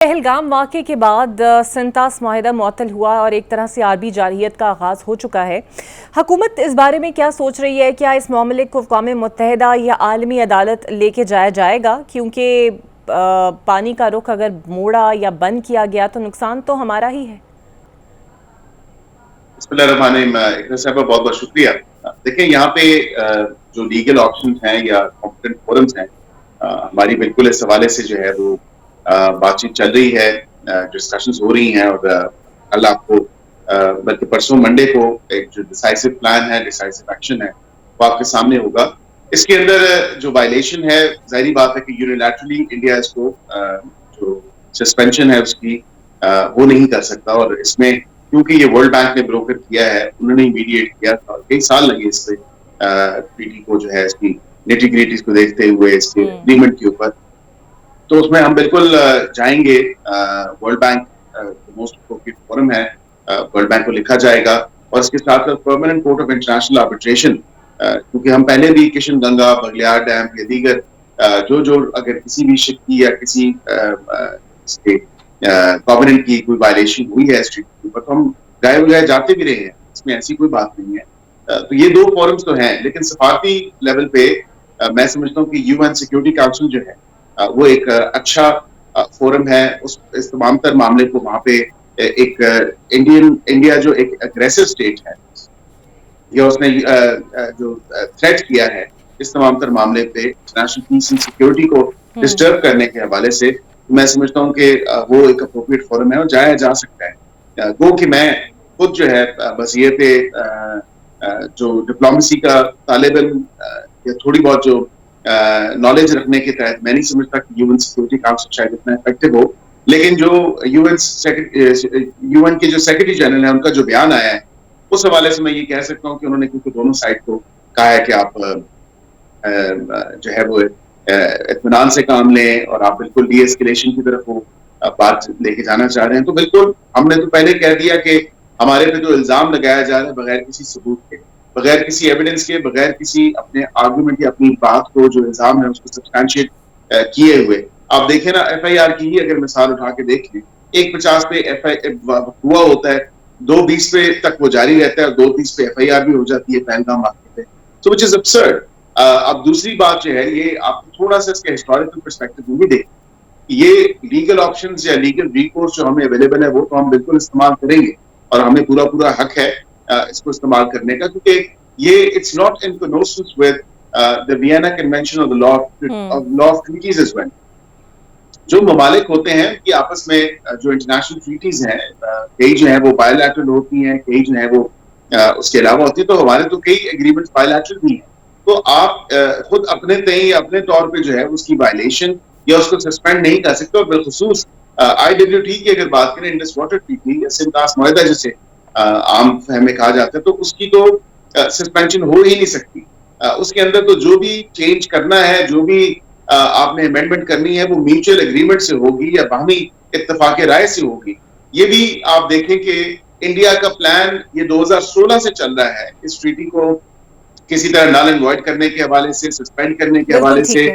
पहलगाम वाक़े के बाद संतास माहिदा मुअत्तल हुआ और एक तरह से आर्मी जारहियत का आगाज़ हो चुका है। हुकूमत इस बारे में क्या सोच रही है? क्या इस मामले को अक़वाम मुत्तहिदा या आलमी अदालत लेके जाया जाएगा? क्योंकि पानी का रुख अगर मोड़ा या बंद किया गया तो नुकसान तो हमारा ही है। बिस्मिल्लाहिर्रहमानिर्रहीम। साहब बहुत बहुत शुक्रिया। देखिए यहाँ पे जो लीगल ऑप्शन हैं या कॉम्पिटेंट फोरम्स हैं, हमारी बिल्कुल इस हवाले से जो है वो बातचीत चल रही है, डिस्कशंस हो रही हैं और कल आपको बल्कि परसों मंडे को एक जो डिसाइसिव प्लान है, डिसाइसिव एक्शन है, वो आपके सामने होगा। इसके अंदर जो वायलेशन है, जाहिर बात है कि यूनिलैटरली इंडिया इसको जो सस्पेंशन है उसकी वो नहीं कर सकता। और इसमें क्योंकि ये वर्ल्ड बैंक ने ब्रोकर किया है, उन्होंने मीडिएट किया था, कई साल लगे इससे ट्रीटी को जो है इसकी नेटिग्रिटीज को देखते हुए इसके एग्रीमेंट के ऊपर। तो उसमें हम बिल्कुल जाएंगे। World bank most appropriate forum है, वर्ल्ड बैंक को लिखा जाएगा और इसके साथ साथ permanent court of international arbitration, क्योंकि हम पहले भी किशन गंगा, बगलियार डैम या दीगर जो अगर किसी भी शिप की या किसी इसके कॉवेनेंट की कोई वायलेशन हुई है स्ट्रीट के ऊपर, तो हम गए बगैर जाते भी रहे हैं, इसमें ऐसी कोई बात नहीं है। तो ये दो फोरम्स तो हैं, लेकिन सफारती लेवल पे मैं समझता हूँ कि यूएन सिक्योरिटी काउंसिल जो है वो एक अच्छा फोरम है। उस इस तमाम तर मामले को वहां पे एक इंडिया जो एक अग्रेसिव स्टेट है या उसने जो थ्रेट किया है इस तमाम तर मामले पे इंटरनेशनल पीस एंड सिक्योरिटी को डिस्टर्ब करने के हवाले से, मैं समझता हूँ कि वो एक अप्रोप्रिएट फोरम है और जाया जा सकता है। गो कि मैं खुद जो है बसीयत जो डिप्लोमेसी का तालिब इल्म या थोड़ी बहुत जो नॉलेज रखने के तहत मैं नहीं समझता कि यूएन सिक्योरिटी काउंसिल शायद इतना इफेक्टिव हो। लेकिन जो यूएन के जो सेक्रेटरी जनरल है उनका जो बयान आया है उस हवाले से मैं ये कह सकता हूँ कि उन्होंने क्योंकि दोनों साइड को कहा है कि आप जो है वो इत्मीनान से काम लें और आप बिल्कुल डी एस्केलेशन की तरफ वो बात लेके जाना चाह रहे हैं। तो बिल्कुल हमने तो पहले कह दिया कि हमारे पे जो इल्जाम लगाया जा रहा है बगैर किसी सबूत के, बगैर किसी एविडेंस के, बगैर किसी अपने आर्गुमेंट या अपनी बात को जो इल्जाम है उसको सब्सटैंशिएट किए हुए, आप देखें ना एफआईआर की ही अगर मिसाल उठा के देख लें, 150 पे हुआ होता है, 220 पे तक वो जारी रहता है और 230 पे एफआईआर भी हो जाती है पहलगाम वाक़े पे, सो व्हिच इज अब्सर्ड। अब दूसरी बात जो है, ये आप थोड़ा सा इसके हिस्टोरिकल पर्सपेक्टिव में भी देखें, ये लीगल ऑप्शंस या लीगल रिकोर्स जो हमें अवेलेबल है वो तो हम बिल्कुल इस्तेमाल करेंगे और हमें पूरा पूरा हक है इसको इस्तेमाल करने का, क्योंकि ये it's not in consonance with the Vienna convention of the law of treaties as well. जो ममालिक होते हैं कि आपस में जो इंटरनेशनल ट्रीटीज हैं, कई जो है वो बायलैटरल होती हैं, कई जो है वो उसके अलावा होती है, तो हमारे तो कई एग्रीमेंट्स बायलैटरल भी हैं। तो आप खुद अपने तय अपने तौर पे जो है उसकी वायलेशन या उसको सस्पेंड नहीं कर सकते। और बिलखुसूस IWT की अगर बात करें, इंडस वाटर ट्रीटी या सिंतास माहिदा जिसे आम फहम में कहा जाता है, तो उसकी तो सस्पेंशन हो ही नहीं सकती। उसके अंदर तो जो भी चेंज करना है, जो भी आपने अमेंडमेंट करनी है, वो म्यूचुअल एग्रीमेंट से होगी या बाहमी इत्तेफाक राय से होगी। ये भी आप देखें कि इंडिया का प्लान ये 2016 से चल रहा है इस ट्रीटी को किसी तरह नल एंड वॉइड करने के हवाले से, सस्पेंड करने के हवाले से,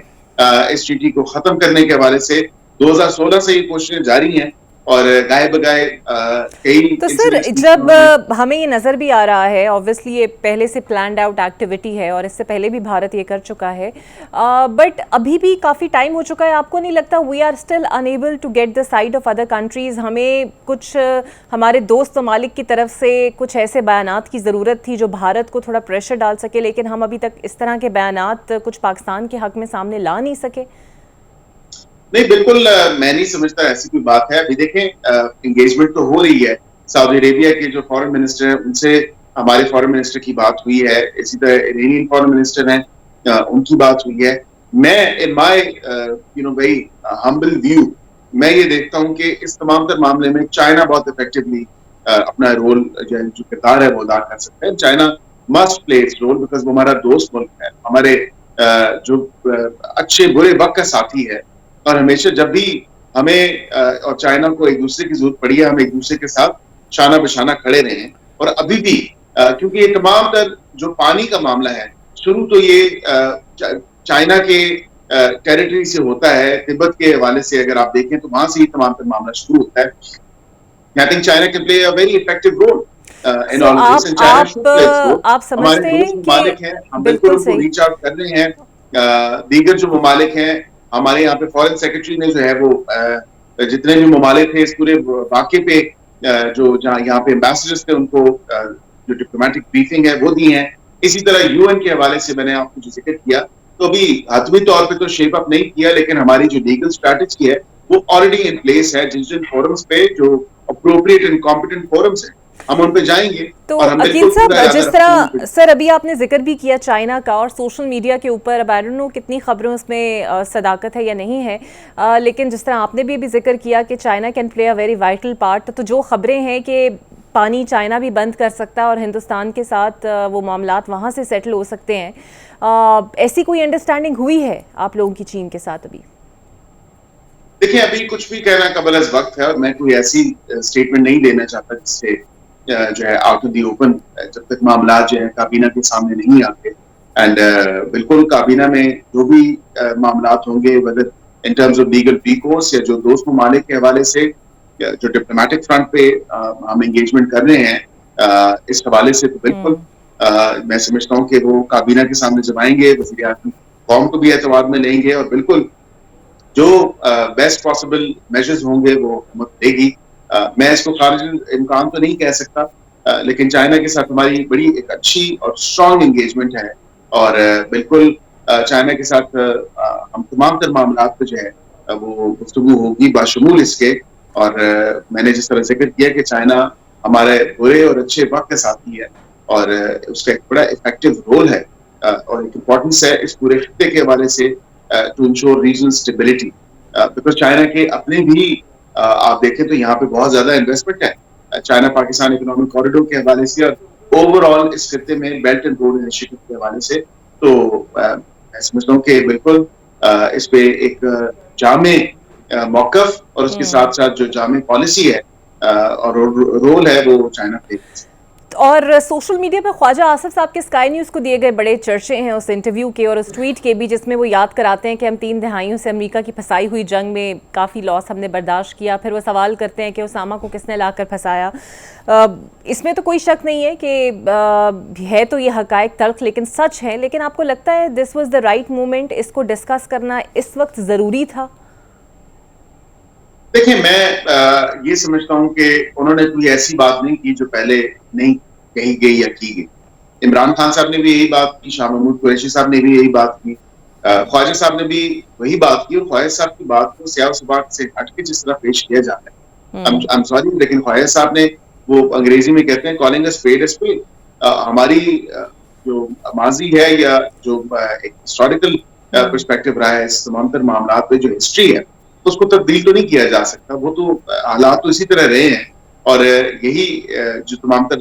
इस ट्रीटी को खत्म करने के हवाले से 2016 से ये कोशिशें जारी हैं और गाए बगाए कई। तो सर, जब हमें ये नज़र भी आ रहा है, ऑब्वियसली ये पहले से प्लान्ड आउट एक्टिविटी है और इससे पहले भी भारत ये कर चुका है, बट अभी भी काफ़ी टाइम हो चुका है, आपको नहीं लगता we are still unable to get the side of other countries? हमें कुछ हमारे दोस्त ममालिक की तरफ से कुछ ऐसे बयानात की ज़रूरत थी जो भारत को थोड़ा प्रेशर डाल सके, लेकिन हम अभी तक इस तरह के बयानात कुछ पाकिस्तान के हक़ में सामने ला नहीं सके। नहीं, बिल्कुल मैं नहीं समझता ऐसी कोई बात है। अभी देखें, एंगेजमेंट तो हो रही है। सऊदी अरेबिया के जो फॉरेन मिनिस्टर है उनसे हमारे फॉरेन मिनिस्टर की बात हुई है, इसी तरह इरानियन फॉरेन मिनिस्टर हैं, उनकी बात हुई है। मैं in my very humble view मैं ये देखता हूँ कि इस तमाम तर मामले में चाइना बहुत इफेक्टिवली अपना रोल जो किरदार है वो अदा कर सकता है। China must play its role because वो हमारा दोस्त मुल्क है, हमारे जो अच्छे बुरे वक्त का साथी है और हमेशा जब भी हमें और चाइना को एक दूसरे की जरूरत पड़ी है, हम एक दूसरे के साथ शाना बशाना खड़े रहे हैं। और अभी भी क्योंकि ये तमाम तर जो पानी का मामला है, शुरू तो ये चाइना के टेरिटरी से होता है, तिब्बत के हवाले से अगर आप देखें तो वहां से ही तमाम मामला शुरू होता है। I think China can play a very effective role in so all of this, and China should play its role. आप हमारे समझते दोस्त हैं ममालिक हैं, हम कि बिल्कुल बिल्कुल उनको सही। रीच आउट कर रहे हैं। दीगर जो ममालिक हैं, हमारे यहाँ पे फॉरेन सेक्रेटरी ने जो है वो जितने भी ममालिक थे इस पूरे वाक़े पे जो जहाँ यहाँ पे एम्बेसडर्स थे उनको जो डिप्लोमेटिक ब्रीफिंग है वो दी है। इसी तरह यूएन के हवाले से मैंने आपको जो जिक्र किया, तो अभी हतमी तौर पे तो शेप अप नहीं किया, लेकिन हमारी जो लीगल स्ट्रैटेजी है वो ऑलरेडी इन प्लेस है। जिन फोरम्स पे जो अप्रोप्रिएट एंड कॉम्पिटेंट फोरम्स है हम उन पे जाएंगे तो और हम अकील बिल्कुल पूरा साहब, इरादा जिस रखते हैं उन तरह सर अभी आपने जिक्र भी किया चाइना का और सोशल मीडिया के ऊपर, अब आई डोंट नो कितनी खबरों उसमें सदाकत है या नहीं है, लेकिन जिस तरह आपने भी जिक्र किया कि China can play a very vital part, तो जो खबरें हैं कि पानी चाइना भी बंद कर सकता है और हिंदुस्तान के साथ वो मामलात वहाँ से सेटल हो सकते हैं, ऐसी कोई अंडरस्टैंडिंग हुई है आप लोगों की चीन के साथ अभी? देखिए, अभी कुछ भी कहना कबल अज वक्त है और मैं कोई ऐसी स्टेटमेंट नहीं देना चाहता जिससे जो है आउट ऑफ दी ओपन, जब तक मामला जो है काबीना के सामने नहीं आते। एंड बिल्कुल काबीना में जो भी मामलात होंगे, whether in terms of legal recourse या जो दोस्त ममालिक के हवाले से जो डिप्लोमेटिक फ्रंट पे हम एंगेजमेंट कर रहे हैं, इस हवाले से तो बिल्कुल मैं समझता हूँ कि वो काबीना के सामने जब आएंगे, वज़ीर आज़म कौम को भी एतमाद में लेंगे और बिल्कुल जो बेस्ट पॉसिबल मेजर्स होंगे वो हुकूमत लेगी। मैं इसको खारिज इम्कान तो नहीं कह सकता, लेकिन चाइना के साथ हमारी बड़ी एक अच्छी और स्ट्रॉन्ग एंगेजमेंट है और बिल्कुल चाइना के साथ हम तमाम तर मामला पे जो है वो गुफ्तगू होगी बाशमूल इसके। और मैंने जिस तरह जिक्र किया कि चाइना हमारे बुरे और अच्छे वक्त का साथी है और उसका एक बड़ा इफेक्टिव रोल है और एक इम्पोर्टेंस है इस पूरे खत्ते के हवाले से to ensure regional stability. Because China के अपने भी आप देखें तो यहाँ पे बहुत ज्यादा इन्वेस्टमेंट है चाइना पाकिस्तान इकोनॉमिक कॉरिडोर के हवाले से और ओवरऑल इस खत्ते में बेल्ट एंड रोड इनिशिएटिव के हवाले से। तो मैं समझता हूँ कि बिल्कुल इस पे एक जामे मौकफ और उसके साथ साथ जो जामे पॉलिसी है और रोल है वो चाइना प्ले। और सोशल मीडिया पर ख्वाजा आसिफ साहब के स्काई न्यूज़ को दिए गए बड़े चर्चे हैं उस इंटरव्यू के और उस ट्वीट के भी, जिसमें वो याद कराते हैं कि हम 3 दहाइयों से अमेरिका की फंसाई हुई जंग में काफ़ी लॉस हमने बर्दाश्त किया। फिर वो सवाल करते हैं कि उसामा को किसने लाकर फंसाया। इसमें तो कोई शक नहीं है कि है तो ये हकायक तल्ख लेकिन सच है, लेकिन आपको लगता है this was the right moment, इसको डिस्कस करना इस वक्त ज़रूरी था? देखिए, मैं ये समझता हूँ कि उन्होंने कोई ऐसी बात नहीं की जो पहले नहीं कही गई या की गई। इमरान खान साहब ने भी यही बात की, शाह महमूद कुरैशी साहब ने भी यही बात की, ख्वाजा साहब ने भी वही बात की और ख्वाजा साहब की बात को स्याह सबाक से हट के जिस तरह पेश किया जाता है, आई एम सॉरी, लेकिन ख्वाजा साहब ने वो अंग्रेजी में कहते हैं कॉलिंग अ स्पेड हमारी जो माजी है या जो एक हिस्टोरिकल पर्सपेक्टिव रहा है इस तमाम तर मामला पे, जो हिस्ट्री है उसको तब्दील तो नहीं किया जा सकता। वो तो हालात तो इसी तरह रहे हैं और यही जो तमाम तर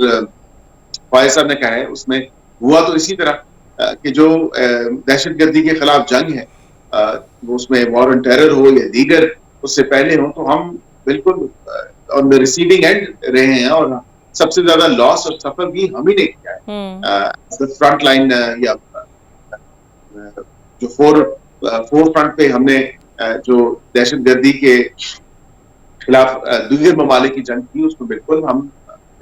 ख्वाजा साहब ने कहा है उसमें हुआ तो इसी तरह कि जो दहशतगर्दी के खिलाफ जंग है वो उसमें वॉर ऑन टेरर हो या दीगर उससे पहले हो, तो हम बिल्कुल ऑन द रिसीविंग एंड रहे हैं और सबसे ज्यादा लॉस और सफर भी हम ही ने किया है। फ्रंट लाइन या जो फोर फ्रंट पे हमने जो दहशतगर्दी के खिलाफ दूसरे ममालिक की जंग की उसमें बिल्कुल हम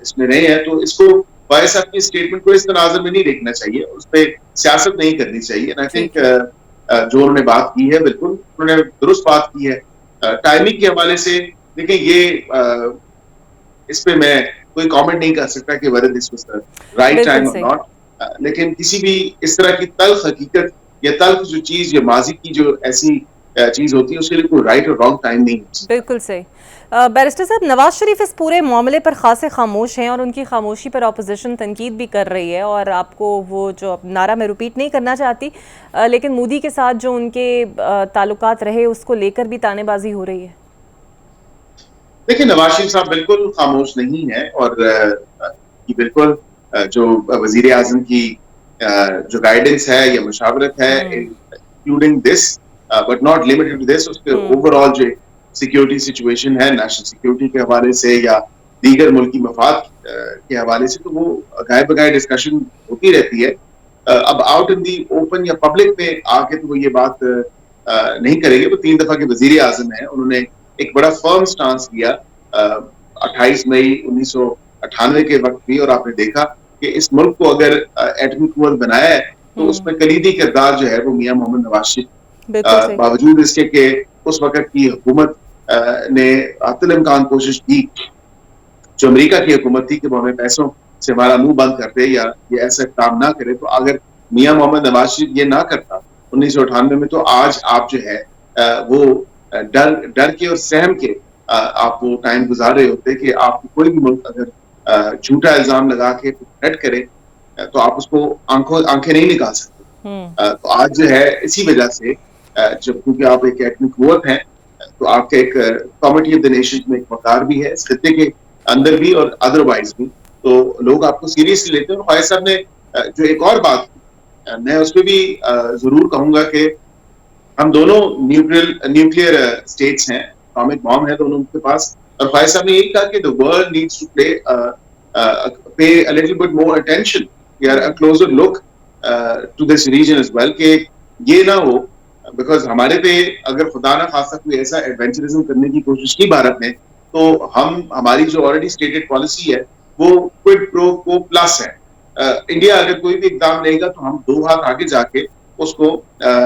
इसमें रहे हैं। तो इसको ख्वाजा साहब की स्टेटमेंट को इस तनाज़ुर में नहीं देखना चाहिए, उस पर सियासत नहीं करनी चाहिए। आई थिंक जो उन्होंने बात की है बिल्कुल उन्होंने दुरुस्त बात की है। टाइमिंग के हवाले से देखिए ये इस पे मैं कोई कमेंट नहीं कर सकता कि whether this was the right time और नॉट, लेकिन किसी भी इस तरह की तल्ख हकीकत या तल्ख जो चीज या माजी की जो ऐसी चीज होती है उसके लिए कोई राइट और रॉन्ग टाइम नहीं है। बिल्कुल सही। बैरिस्टर साहब, नवाज शरीफ इस पूरे मामले पर खासे खामोश हैं और उनकी खामोशी पर अपोजिशन तनकीद भी कर रही है और आपको वो जो नारा मैं रिपीट नहीं करना चाहती, लेकिन मोदी के साथ जो उनके ताल्लुकात रहे उसको लेकर भी तानेबाजी हो रही है। देखिए, नवाज शरीफ साहब बिल्कुल खामोश नहीं है और बिल्कुल जो वजीर आजम की जो गाइडेंस है या मुशावरत है including this but not limited to this, उसके ओवरऑल जो सिक्योरिटी सिचुएशन है नेशनल सिक्योरिटी के हवाले से या दीगर मुल्की मफाद के हवाले से, तो वो गाय बगाए डिस्कशन होती रहती है। अब आउट इन दी ओपन या पब्लिक में आके तो वो ये बात नहीं करेंगे। वो 3 दफा के वजीर आजम है, उन्होंने एक बड़ा फर्म स्टांस लिया 28 मई 1998 के वक्त भी, और आपने देखा कि इस मुल्क को अगर एटमी कुव्वत बनाया है तो उसमें कलीदी किरदार जो है वो मियां मोहम्मद नवाज शरीफ। बिल्कुल सही। बावजूद इसके कि उस वक्त की हुकूमत ने अतल इम्कान कोशिश की, जो अमेरिका की हुकूमत थी, कि वो हमें पैसों से हमारा मुंह बंद कर दे या ये ऐसा काम ना करे, तो अगर मियां मोहम्मद नवाज शरीफ ये ना करता 1998 में, तो आज आप जो है वो डर डर के और सहम के आप वो टाइम गुजार रहे होते कि आपको कोई भी मुल्क अगर झूठा इल्जाम लगा के थ्रेट करे तो आप उसको आंखें नहीं निकाल सकते। तो आज जो है इसी वजह से जब क्योंकि आप एक एटमिक कुव्वत हैं, तो आपके एक कॉमिटी ऑफ द नेशंस में एक वकार भी है, इस खत्ते के अंदर भी और अदरवाइज भी, तो लोग आपको सीरियसली लेते हैं। और ख्वाजा साहब ने जो एक और बात की, मैं उस पर भी जरूर कहूंगा कि हम दोनों न्यूक्लियर स्टेट्स हैं, एटॉमिक बॉम्ब है दोनों के पास, और ख्वाजा साहब ने यही कहा कि the world needs to pay a little bit more attention या a closer look to this region as well, कि ये ना हो बिकॉज हमारे पे अगर खुदा ना खासा कोई ऐसा एडवेंचरिज्म करने की कोशिश की भारत ने, तो हमारी जो ऑलरेडी स्टेटेड पॉलिसी है वो क्विड प्रो को प्लस है। इंडिया अगर कोई भी इकदाम लेगा तो हम 2 हाथ आगे जाके उसको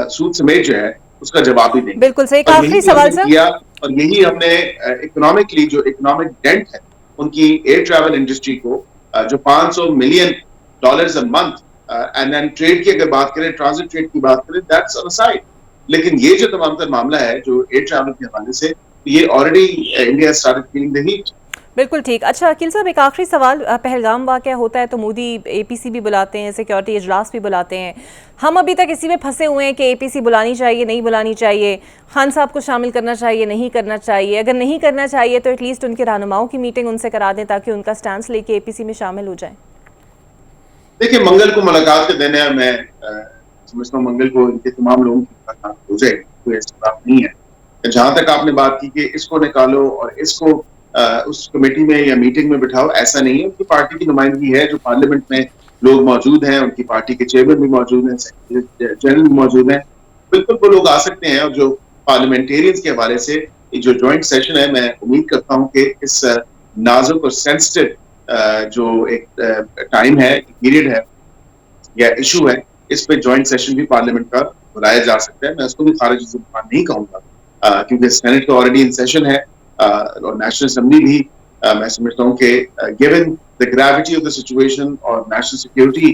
सूद समेत जो है उसका जवाब भी देंगे। बिल्कुल सही। एक और आखिरी यही सवाल हमने सर। किया, और यही हमने इकोनॉमिकली जो इकोनॉमिक डेंट है उनकी एयर ट्रैवल इंडस्ट्री को जो $500 million a month, and then trade की अगर बात करें, ट्रांजिट ट्रेड की बात करें, दैट्स ऑन साइड। लेकिन ये जो तमाम तर मामला है जो एयर ट्रैवल के हवाले से, ये already India started feeling the heat. बिल्कुल ठीक। अच्छा अकील साहब, एक आखिरी सवाल। पहलगाम वाक़या होता है तो मोदी एपीसी भी बुलाते हैं, सिक्योरिटी इजलास भी बुलाते हैं। हम अभी तक इसी में फंसे हुए हैं कि एपीसी बुलानी चाहिए, नहीं बुलानी चाहिए, खान साहब को शामिल करना चाहिए, नहीं करना चाहिए। अगर नहीं करना चाहिए तो एटलीस्ट उनके रहनुमाओं की मीटिंग उनसे करा दें ताकि उनका स्टैंड लेके एपीसी में शामिल हो जाए। देखिए, मंगल को मुलाकात के दिन है, मैं समझता हूँ मंगल को इनके तमाम लोगों की मुलाकात हो जाएगी, कोई ऐसी बात नहीं है। जहां तक आपने बात की कि इसको निकालो और इसको उस कमेटी में या मीटिंग में बिठाओ, ऐसा नहीं है। उनकी पार्टी की नुमाइंदगी है, जो पार्लियामेंट में लोग मौजूद हैं, उनकी पार्टी के चेयरमैन भी मौजूद हैं, सेक्रेटरी जनरल भी मौजूद हैं, बिल्कुल वो लोग आ सकते हैं। और जो पार्लियामेंटेरियंस के हवाले से जो ज्वाइंट सेशन है, मैं उम्मीद करता हूँ कि इस नाजुक और सेंसिटिव जो एक टाइम है, पीरियड है या इशू है, इस पे ज्वाइंट सेशन भी पार्लियामेंट का बुलाया जा सकता है। मैं उसको भी खारिज जुबान नहीं कहूंगा क्योंकि सेनेट तो ऑलरेडी इन सेशन है, और नेशनल असेंबली भी मैं समझता हूँ कि given the gravity of the situation और नेशनल सिक्योरिटी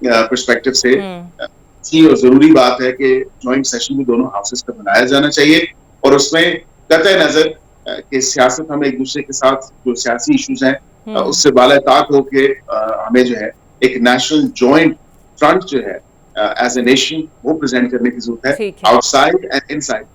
पर्सपेक्टिव से अच्छी और जरूरी बात है कि ज्वाइंट सेशन भी दोनों हाउसेस का बनाया जाना चाहिए। और उसमें कतई नजर कि सियासत, हम एक दूसरे के साथ जो सियासी इश्यूज हैं उससे बालाताक होके हमें जो है एक नेशनल जॉइंट फ्रंट जो है एज ए नेशन वो प्रेजेंट करने की जरूरत है, आउटसाइड एंड इनसाइड।